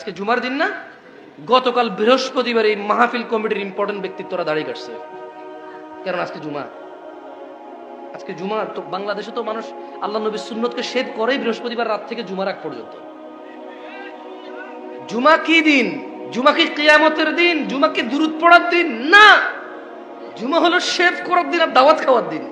আজকে জুমার দিন না? গতকাল বৃহস্পতিবার এই মাহফিল কমিটির ইম্পর্টেন্ট ব্যক্তিত্বরা দাঁড়িয়ে কাটছে, কারণ আজকে জুমা। আজকে জুমা তো বাংলাদেশে তো মানুষ আল্লাহ নবীর সুন্নতকে শেভ করেই বৃহস্পতিবার রাত থেকে জুমার আগ পর্যন্ত। জুমা কি দিন? জুমা কি কিয়ামতের দিন? জুমা কি দুরূদ পড়ার দিন? না, জুমা হলো শেভ করার দিন আর দাওয়াত খাওয়ার দিন।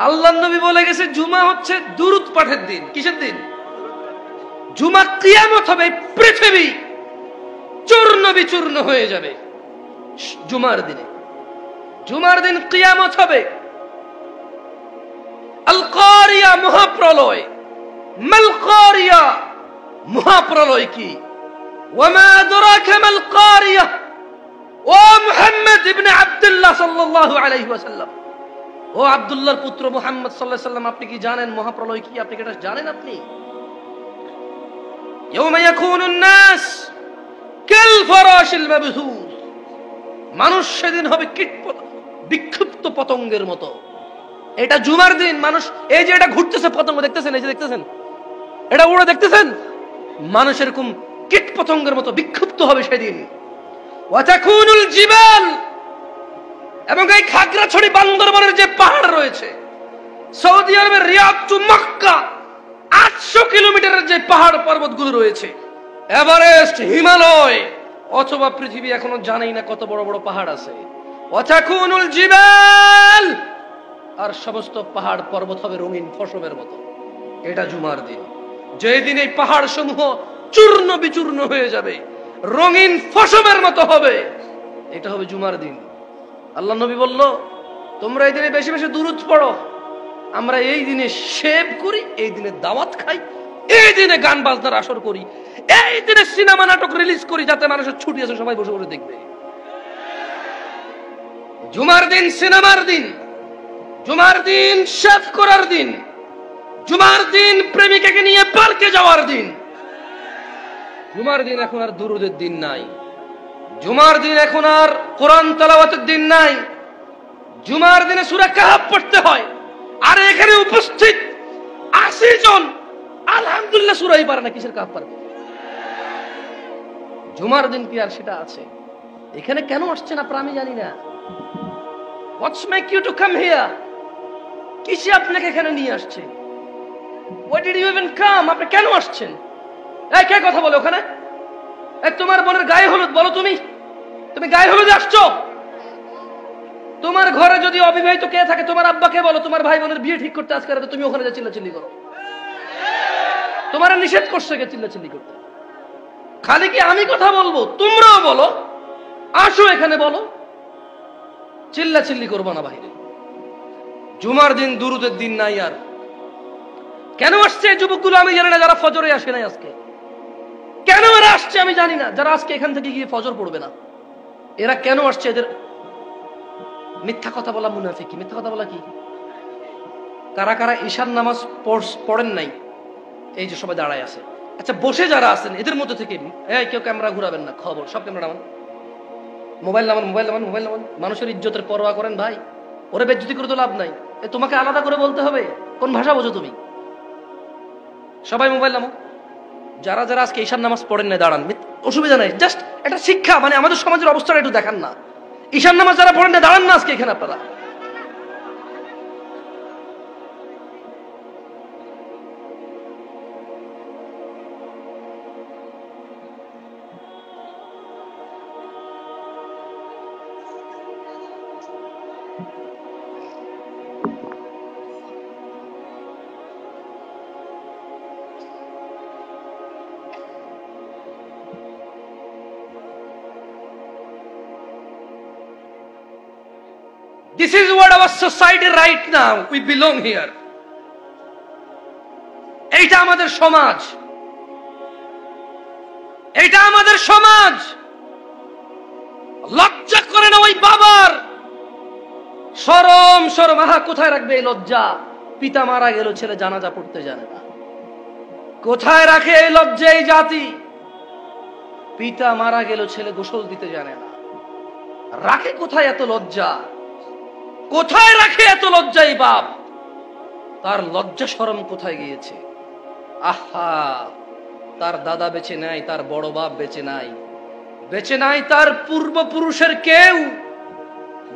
আল্লাহ নবী বলে গেছে জুমা হচ্ছে দুরূদ পাঠের দিন। কিসের দিন? জুমা কিয়ামত হবে, পৃথিবী চূর্ণ বিচূর্ণ হয়ে যাবে জুমার দিনে। জুমার দিন কিয়ামত হবে। আল কারিয়া, মহাপ্রলয়। মাল কারিয়া, মহাপ্রলয় কি? ওয়ামা আদরাকা মাল কারিয়া। ও মুহাম্মদ ইবনে আব্দুল্লাহ সাল্লাল্লাহু আলাইহি ওয়াসাল্লাম, ও আব্দুল্লাহর পুত্র মুহাম্মদ সাল্লাল্লাহু আলাইহি ওয়াসাল্লাম, আপনি কি জানেন মহাপ্রলয় কি? আপনি কি এটা জানেন? আপনি ইয়াউমা ইয়াকুনুন নাস কাল ফারাশিল মাবথুস, মানুষ সেদিন হবে বিক্ষিপ্ত পতঙ্গের মতো। এটা জুমার দিন। মানুষ এই যে এটা ঘুরতেছে পতঙ্গ, দেখতেছেন? এই যে দেখতেছেন, এটা উড়ে দেখতেছেন? মানুষ এরকম কীট পতঙ্গের মতো বিক্ষিপ্ত হবে সেদিন। ওয়াতাকুনুল জিবাল, এবং এই খাগড়াছড়ি বান্দরবানের যে পাহাড় রয়েছে, সৌদি আরবের রিয়াদ টু মক্কা 800 কিলোমিটারের যে পাহাড় পর্বতগুলো রয়েছে, এভারেস্ট, হিমালয়, অথবা পৃথিবী এখনো জানেই না কত বড় বড় পাহাড় আছে। ওয়াতাকুনুল জিবাল, আর সমস্ত পাহাড় পর্বত হবে রঙিন ফসলের মতো। এটা জুমার দিন, যেই দিন এই পাহাড় সমূহ চূর্ণ বিচূর্ণ হয়ে যাবে, রঙিন ফসলের মতো হবে। এটা হবে জুমার দিন। আল্লাহ নবী বলল, তোমরা এই দিনে বেশি বেশি দুরূদ পড়ো। আমরা এই দিনে শেভ করি, এই দিনে দাওয়াত খাই, এই দিনে গান বাজনার আসর করি, এই দিনে সিনেমা নাটক রিলিজ করি, যাতে মানুষের ছুটি আছে সবাই বসে বসে দেখবে। জুমার দিন সিনেমার দিন, জুমার দিন শেভ করার দিন, জুমার দিন প্রেমিকাকে নিয়ে পার্কে যাওয়ার দিন। জুমার দিন এখন আর দুরূদের দিন নাই। জুমার দিন এখন আর কোরআন তেলাওয়াতের দিন নাই। জুমার দিনে সূরা কাহফ পড়তে হয়, আর এখানে উপস্থিত 80 জন আলহামদুলিল্লাহ সূরাই পারে না, কিসের কাহফ পারবে? জুমার দিন কি আর সেটা আছে? এখানে কেন আসছেন আপনারা আমি জানি না। What's make you to come here? কিসে আপনাকে এখানে নিয়ে আসছে? Why did you even come? আপনি কেন আসছেন? এই কে কথা বলে ওখানে? এই তোমার বোনের গায়ে হলুদ, বলো তুমি গায়ে হলুদে আসছো? তোমার ঘরে যদি অবিবাহিত কে থাকে, তোমার আব্বাকে বলো তোমার ভাই বোনের বিয়ে ঠিক করতে আজকে রাতে, তুমি ওখানে যা চিল্লাচিল্লি করো। তোমার নিষেধ করছে কে চিল্লাচিল্লি করতে? খালি কি আমি কথা বলবো? তোমরাও বলো, আসো এখানে বলো, চিল্লাচিল্লি করবো না বাইরে। জুমার দিন দুরূদের দিন নাই। আর কেন আসছে এই যুবকগুলো আমি জানি না, যারা ফজরে আসে নাই আজকে। কেন এরা আসছে আমি জানি না, যারা আজকে এখান থেকে গিয়ে ফজর পড়বে না। এরা কেন আসছে? এদের মিথ্যা কথা বলা মুনাফিকি। মিথ্যা কথা বলা কি? কারা কারা ঈশার নামাজ পড়েন নাই? এই যে সবাই দাঁড়ায় আছে। আচ্ছা, বসে যারা আছেন এদের মধ্যে থেকে এই কেউ ক্যামেরা ঘুরাবেন না, খবর সব ক্যামেরা নামান, মোবাইল নামান, মোবাইল নামান, মোবাইল নামান। মানুষের ইজ্জতের পরোয়া করেন ভাই? ওরে বেজ্জতি করে তো লাভ নাই। তোমাকে আলাদা করে বলতে হবে? কোন ভাষা বোঝো তুমি? সবাই মোবাইল নামো। যারা যারা আজকে ঈশার নামাজ পড়েন না দাঁড়ান, অসুবিধা নাই, জাস্ট একটা শিক্ষা, মানে আমাদের সমাজের অবস্থাটা একটু দেখান না। ঈশার নামাজ যারা পড়েন না দাঁড়ান না আজকে এখানে আপনারা। This is what our society right now. We belong here. এইটা আমাদের সমাজ, এইটা আমাদের সমাজ। লজ্জা করে না ওই বাবার? শরম শরম, আহা কোথায় রাখবে এই লজ্জা? পিতা মারা গেল, ছেলে জানাজা পড়তে জানে না। কোথায় রাখে এই লজ্জা এই জাতি? পিতা মারা গেল, ছেলে গোসল দিতে জানে না। রাখে কোথায় এত লজ্জা? কোথায় রাখে এত লজ্জাই বাপ? তার লজ্জা শরম কোথায় গিয়েছে? আহা, তার দাদা বেঁচে নাই, তার বড় বাপ বেঁচে নাই, বেঁচে নাই তার পূর্বপুরুষের কেউ,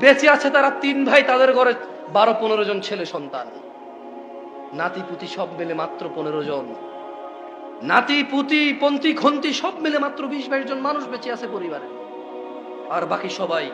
বেঁচে আছে তারা 3 ভাই, তাদের ঘরে 12-15 জন ছেলে সন্তান, নাতি পুতি সব মিলে মাত্র 15 জন, নাতি পুতি পন্থী খন্তি সব মিলে মাত্র 20-22 জন মানুষ বেঁচে আছে পরিবারে। আর বাকি সবাই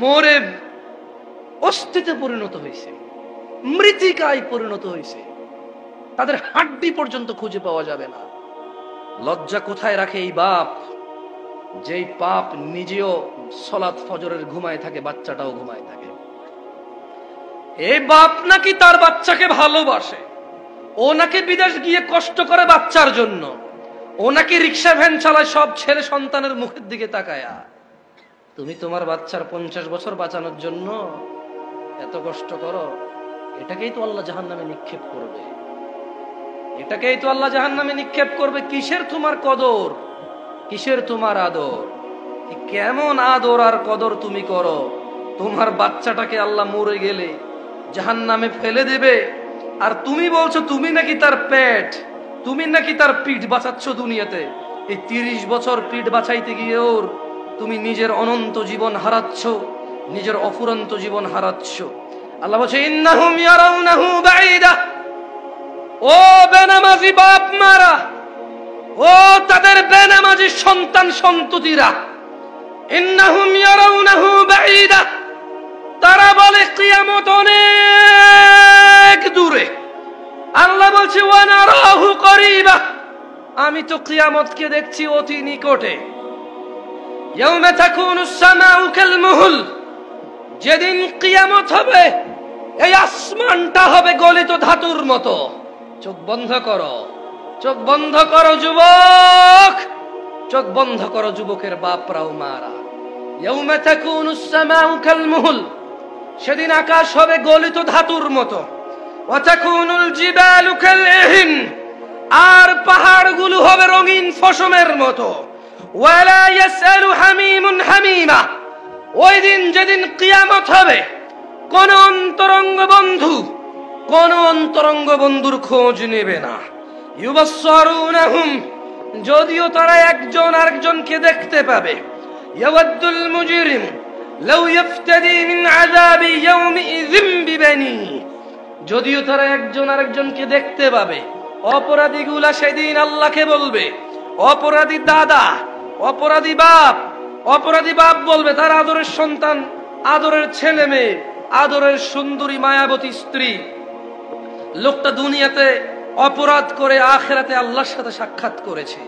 মরে অস্থিতে পরিণত হয়েছে, মৃত্তিকায় পরিণত হয়েছে, তাদের হাড্ডি পর্যন্ত খুঁজে পাওয়া যাবে না। লজ্জা কোথায় রাখে এই বাপ, যেই বাপ নিজেও সালাত ফজরের ঘুমায় থাকে, বাচ্চাটাও ঘুমায় থাকে। এই বাপ নাকি তার বাচ্চাকে ভালোবাসে, ও নাকি বিদেশ গিয়ে কষ্ট করে বাচ্চার জন্য, ও নাকি রিক্সা ভ্যান চালায় সব ছেলে সন্তানের মুখের দিকে তাকায়া। তুমি তোমার বাচ্চার 50 বছর বাঁচানোর জন্য এত কষ্ট করো, এটাকেই তো আল্লাহ জাহান্নামে নিক্ষেপ করবে, এটাকেই তো আল্লাহ জাহান্নামে নিক্ষেপ করবে। কিসের তোমার কদর, কিসের তোমার আদর, কেমন আদর আর কদর তুমি করো? তোমার বাচ্চাটাকে আল্লাহ মরে গেলে জাহান্নামে ফেলে দেবে, আর তুমি বলছো তুমি নাকি তার পেট, তুমি নাকি তার পিঠ বাঁচাচ্ছ দুনিয়াতে। এই 30 বছর পিঠ বাঁচাইতে গিয়েও তুমি নিজের অনন্ত জীবন হারাচ্ছ, নিজের অফুরন্ত জীবন হারাচ্ছ। আল্লাহ বলছে ইন্নাহুম ইয়ারাউনাহু বাঈদা, ও বেনামাজি বাপ মারা, ও তাদের বেনামাজি সন্তান সন্ততিরা, ইন্নাহুম ইয়ারাউনাহু বাঈদা, তারা বলে কিয়ামত অনেক দূরে। আল্লাহ বলছে ওয়া নারাহু করিবা, আমি তো কিয়ামতকে দেখছি অতি নিকটে। ইয়াউমা তাকুনুস সামাউ কাল মুহল, যেদিন কিয়ামত হবে এই আসমানটা হবে গলিত ধাতুর মতো। চোখ বন্ধ করো, চোখ বন্ধ করো যুবক, চোখ বন্ধ করো যুবকের বাপরাও মারা। ইয়াউমা তাকুনুস সামাউ কাল মুহল, সেদিন আকাশ হবে গলিত ধাতুর মতো। ওয়া তাকুনুল জিবালু কাল ইহিন, আর পাহাড়গুলো হবে রঙিন ফসমের মতো। ওয়ালা ইয়াসআলু হামিমুন হামিমা, ওই দিন যেদিন কিয়ামত হবে কোন অন্তরঙ্গ বন্ধু কোন অন্তরঙ্গ বন্ধুর খোঁজ নেবে না। ইউবাসসারুনাহুম, যদিও তারা একজন আরেকজনকে দেখতে পাবে। ইয়াওয়াদ্দুল মুজরিম লাউ ইফতাদি মিন আযাবি ইয়াউমিযিন বিবানি, যদিও তারা একজন আরেকজনকে দেখতে পাবে, অপরাধীগুলা সেদিন আল্লাহকে বলবে, অপরাধী দাদা, অপরাধী বাপ বলবে তার আদরের সন্তান, আদরের ছেলে মেয়ে, আদরের সুন্দরী মায়াবতী স্ত্রী, লোকটা দুনিয়াতে অপরাধ করে আখিরাতে আল্লাহর সাথে সাক্ষাৎ করেছে।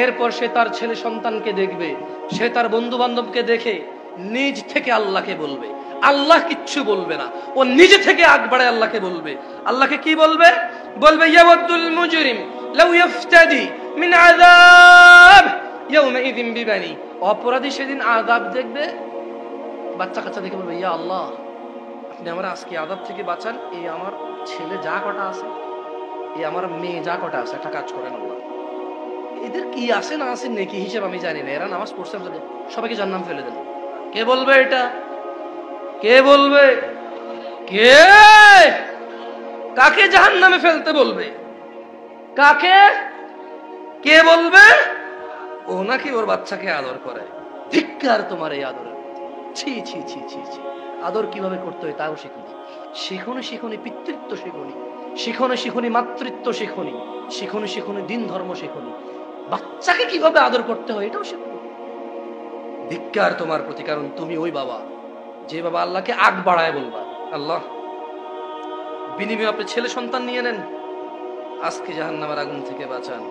এরপর সে তার ছেলে সন্তানকে দেখবে, সে তার বন্ধু বান্ধবকে দেখে নিজ থেকে আল্লাহকে বলবে, আল্লাহ কিচ্ছু বলবে না, ও নিজে থেকে আগ বাড়ায় আল্লাহকে বলবে। আল্লাহকে কি বলবে? বলবে ইয়াওয়াদ্দুল মুজরিম লাউ ইফতাদি মিন আযাব ইয়াউমাইযিন বিবানি, অপরাধী সেদিন আযাব দেখবে, বাচ্চা কাচ্চা দেখে বলবে ইয়া আল্লাহ, আপনি আমার আজকে আযাব থেকে বাঁচান, এই আমার ছেলে যা কটা আছে, এই আমার মেয়ে যা কটা আছে, একটা কাজ করেন আল্লাহ, এদের কি আছে না আছে নেকি হিসেব আমি জানি না, এরা নামাজ পড়ছে সবাইকে জাহান্নামে ফেলে দেন। কে বলবে এটা? কে বলবে? কে? কাকে জাহান্নামে ফেলতে বলবে? কাকে? কে বলবে? ও নাকি ওর বাচ্চাকে আদর করে। ধিক্কার তোমার এই আদরের। ছি ছি ছি ছি ছি। আদর কিভাবে করতে হয় তাও শিখুনি, শিখুনি শিখুনি পিতৃত্ব শিখুনি, শিখুনি শিখুনি মাতৃত্ব শিখুনি, শিখুনি শিখুনি দিন ধর্ম শিখুনি, বাচ্চাকে কিভাবে আদর করতে হয় এটাও শিখুনি। ধিক্কার তোমার প্রতি, কারণ তুমি ওই বাবা যে বাবা আল্লাহকে আগ বাড়ায় বলবা আল্লাহ, বিনিময়ে আপনি ছেলে সন্তান নিয়ে নেন, আজকে জাহান্নামের আগুন থেকে বাঁচান।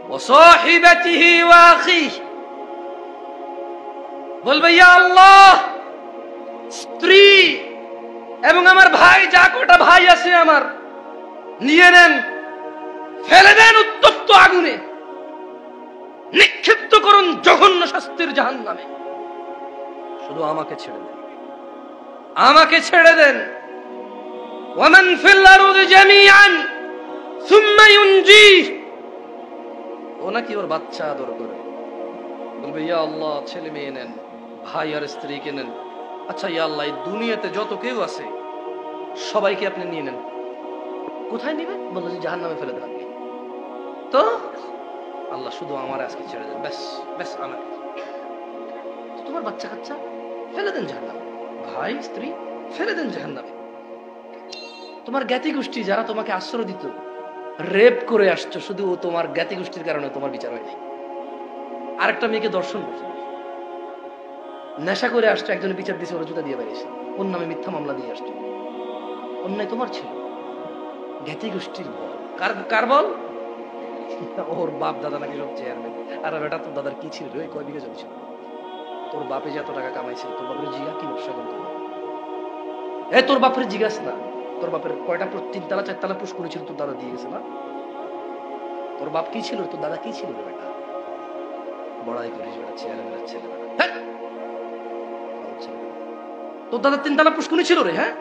ওয়াসাহিবাতিহি ওয়া আখিহি, বলবে ইয়া আল্লাহ, স্ত্রী এবং আমার ভাই, যা কটা ভাই আছে আমার, নিয়ে নেন, ফেলে দেন উত্তপ্ত আগুনে, নিক্ষিপ্ত করুন জঘন্য শাস্তির জাহান্নামে, শুধু আমাকে ছেড়ে দেন, আমাকে ছেড়ে দেন। ওয়ামান ফিল আরদি জামিআন সুম্মা ইউনজি, ও নাকি ওর বাচ্চা আদর করে, বলবে ইয়া আল্লাহ, ছেলে মেয়ে নেন, ভাই আর স্ত্রীকে নেন, আচ্ছা ইয়া আল্লাহ, এই দুনিয়াতে যত কেউ আছে সবাইকে আপনি নিয়ে নেন। কোথায় নিবেন? বললো যে জাহান্নামে ফেলে দেন। তো আল্লাহ শুধু আমার আজকে ছেড়ে দেন, ব্যাস ব্যাস আমাকে। তোমার বাচ্চা কাচ্চা ফেলে দেন জাহান্নামে, ভাই স্ত্রী ফেলে দেন জাহান্নামে। তোমার জ্ঞাতি গোষ্ঠী যারা তোমাকে আশ্রয় দিত, রেপ করে আসছো, শুধু ও তোমার জ্ঞাতি গোষ্ঠীর কারণে তোমার বিচার হয়নি। আরেকটা মেয়েকে দর্শন করছো, নেশা করে আসছো, একজনের বিচার দিয়েছে, ওরা জুতা দিয়ে বেরিয়েছে, ওর নামে মিথ্যা মামলা দিয়ে আসছো, অন্যায় তোমার ছিল। জ্ঞাতি গোষ্ঠীর বল কার বল? ওর বাপ দাদা নাকি সব চেয়ারম্যান। আর বেটা তোর দাদার কি ছিল রে, কয় বিঘা জমি ছিল? তোর বাপে যে এত টাকা কামাইছিল, তোর বাপের জিগা কি ব্যবসা করতো? তোর বাপের জিজ্ঞাস না, তোর বাপের কয়টা 3 তালা 4 তালা পুষ্করি ছিল, তোর দাদা দিয়ে গেছে না? তোর বাপ কি ছিল, তোর দাদা কি ছিল রে বেটা? বড়াই করিস বেটা, চেয়ারম্যানের ছেলে বেটা। তোর দাদা 3 তালা পুষ্করি ছিল রে। হ্যাঁ,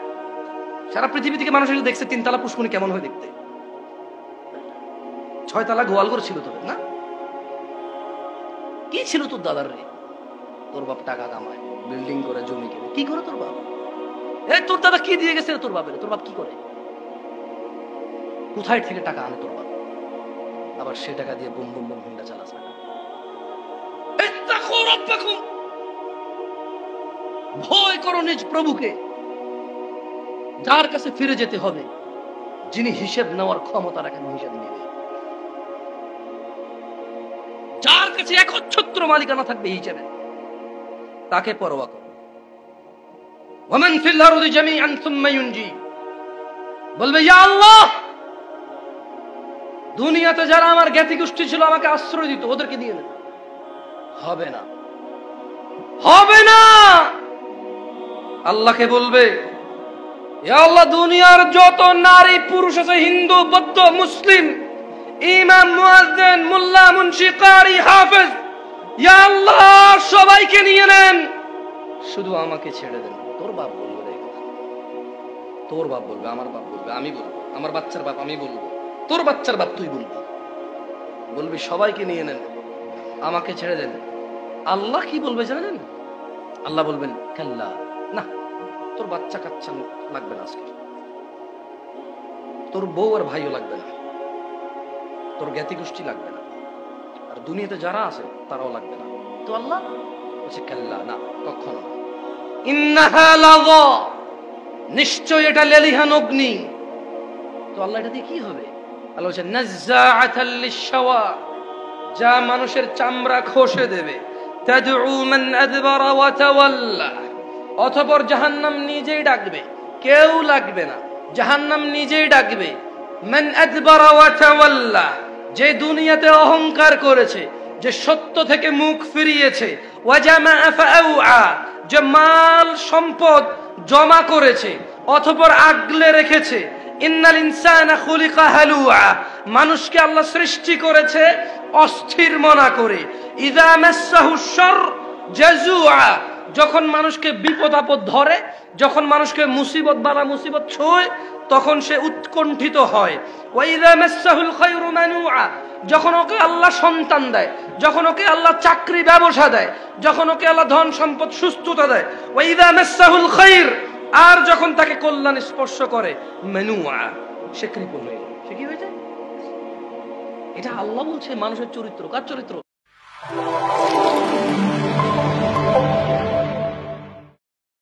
সারা পৃথিবী থেকে মানুষ এসে দেখছে 3 তালা পুষ্করি কেমন হয় দেখতে। 6 তালা গোয়ালঘর ছিল তোদের না? কি ছিল তোর দাদার রে? তোর বাপ টাকা কামায়, বিল্ডিং করে, জমি কিনে, কি করে তোর বাপ? তোর দাদা কি দিয়ে গেছে তোর বাপের? তোর বাপ কি করে, কোথায় থেকে টাকা আনে তোর বাপ? আবার সে টাকা দিয়ে বুম বুম বুম হুন্ডা চালাস না। ভয় করো নিজ প্রভুকে, যার কাছে ফিরে যেতে হবে, যিনি হিসেব নেওয়ার ক্ষমতা রাখেন, হিসেব নেবে। যার কাছে একচ্ছত্র মালিকানা থাকবে হিসেবে, তাকে পরোয়া করো। ওয়ামান ফিল আরদি জামিআন সুম্মা ইউনজি, বলবে ইয়া আল্লাহ, দুনিয়াতে যারা আমার জ্ঞাতি গোষ্ঠী ছিল, আমাকে আশ্রয় দিত, ওদেরকে দিয়ে নেন। হবে না, হবে না। আল্লাহকে বলবে ইয়া আল্লাহ, দুনিয়ার যত নারী পুরুষ আছে, হিন্দু বৌদ্ধ মুসলিম, ইমাম মুয়াজ্জিন মোল্লা মুন্সি কারি হাফেজ, ইয়া আল্লাহ সবাইকে নিয়ে নেন, শুধু আমাকে ছেড়ে দেন। তোর বাপ বলবে রে, তোর বাপ বলবে, আমার বাপ বলবে, আমি বলবো, আমার বাচ্চার বাপ আমি বলবো, তোর বাচ্চার বাপ তুই বলবি, বলবি সবাইকে নিয়ে নেন, আমাকে ছেড়ে দেন। আল্লাহ কি বলবে জানেন? আল্লাহ বলবেন কাল্লা, না, তোর বাচ্চা কাচ্চা লাগবে না আজকে, তোর বউ আর ভাইও লাগবে না, তোর জ্ঞাতি গোষ্ঠী লাগবে না, আর দুনিয়াতে যারা আছে তারাও লাগবে না। তো আল্লাহ বলছে কাল্লা, না, কখনো না। ইন্নাহা লাযা, নিশ্চয় এটা লেলিহান অগ্নি। তো আল্লাহ এটা দিয়ে কি হবে? আল্লাহ বলছে নাজ্জাআতাল লিশশাওয়া, যা মানুষের চামড়া খসে দেবে। তাদউ মান আদবারা ওয়া তাওয়াল্লা, অতঃপর জাহান্নাম নিজেই ডাকবে, কেউ লাগবে না, জাহান্নাম নিজেই ডাকবে। মান আদবারা ওয়া তাওয়াল্লা, যে দুনিয়াতে অহংকার করেছে, যে সত্য থেকে মুখ ফিরিয়েছে। ওয়া জামাআ ফাআউআ, যে মাল সম্পদ জমা করেছে অতঃপর আগলে রেখেছে। ইন্নাল ইনসানা খুলিকা হালুআ, মানুষকে আল্লাহ সৃষ্টি করেছে অস্থির মনা করে। ইযা মাসসাহু শার জাযুআ, যখন মানুষকে বিপদ আপদ ধরে, যখন মানুষকে মুসিবত বালা মুসিবত ছোঁয়, তখন সে উৎকণ্ঠিত হয়। ওয়া ইযা মাসসাহুল খায়রু মানুআ, যখন ওকে আল্লাহ সন্তান দেয়, যখন ওকে আল্লাহ চাকরি ব্যবসা দেয়, যখন ওকে আল্লাহ ধন সম্পদ সুস্থতা দেয়। ওয়া ইযা মাসসাহুল খায়র, আর যখন তাকে কল্যাণ স্পর্শ করে, মানুআ, সে কৃপণ হয়ে যায়। সে কি হয়ে যায়? এটা আল্লাহ বলছে মানুষের চরিত্র। কার চরিত্র?